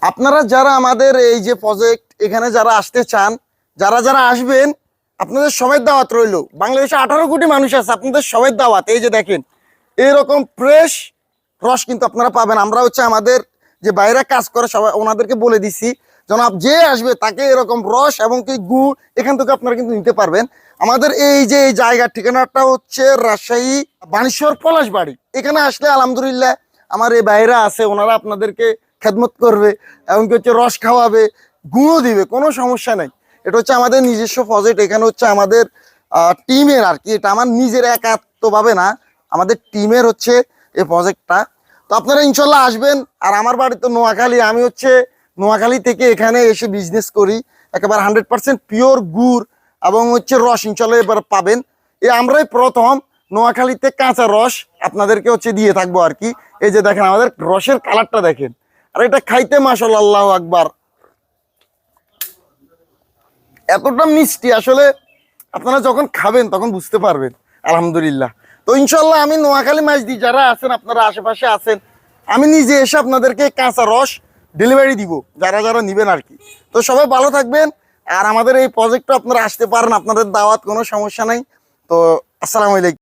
আপনারা যারা আমাদের এই যে প্রজেক্ট এখানে যারা আসতে চান, যারা যারা আসবেন, আপনাদের সবাই দাওয়াত রইল। বাংলাদেশে 18 কোটি মানুষ আছে, আপনাদের সবাই দাওয়াত। এই যে দেখেন এরকম ফ্রেশ রস কিন্তু আপনারা পাবেন। আমরা হচ্ছে আমাদের যে বাইরে কাজ করে সবাই ওনাদেরকে বলে দিছি, যেন যে আসবে তাকে এরকম রস এবং কি গুড় এখান থেকে আপনারা কিন্তু নিতে পারবেন। আমাদের এই যে এই জায়গার ঠিকানাটা হচ্ছে রাজশাহী বানেশ্বর পলাশবাড়ি। এখানে আসলে আলহামদুলিল্লাহ আমার এই বাইরা আছে, ওনারা আপনাদেরকে খেদমত করবে এবং কি হচ্ছে রস খাওয়াবে, গুঁড়ো দিবে, কোনো সমস্যা নেই। এটা হচ্ছে আমাদের নিজস্ব প্রজেক্ট। এখানে হচ্ছে আমাদের টিমের আর কি, এটা আমার নিজের একাত্মভাবে না, আমাদের টিমের হচ্ছে এই প্রজেক্টটা। তো আপনারা ইনশাল্লাহ আসবেন। আর আমার বাড়ি তো নোয়াখালী, আমি হচ্ছে নোয়াখালী থেকে এখানে এসে বিজনেস করি। একেবারে 100% পিওর গুড় এবং হচ্ছে রস ইনশাল্লাহ এবার পাবেন। আমরাই প্রথম নোয়াখালীতে কাঁচা রস আপনাদেরকে হচ্ছে দিয়ে থাকবো আর কি। এই যে দেখেন আমাদের রসের কালারটা দেখেন, আর এটা খাইতে মাশাআল্লাহ আল্লাহু আকবার, এতটা মিষ্টি আসলে আপনারা যখন খাবেন তখন বুঝতে পারবেন। আলহামদুলিল্লাহ। তো ইনশাল্লাহ আমি নোয়াখালী মাইজদি যারা আছেন, আপনারা আশেপাশে আছেন, আমি নিজে এসে আপনাদেরকে কাঁচা রস ডেলিভারি দিব, যারা যারা নেবেন আর কি। তো সবাই ভালো থাকবেন। আর আমাদের এই প্রজেক্টটা আপনারা আসতে পারেন, আপনাদের দাওয়াত, কোনো সমস্যা নাই। তো আসসালামু আলাইকুম।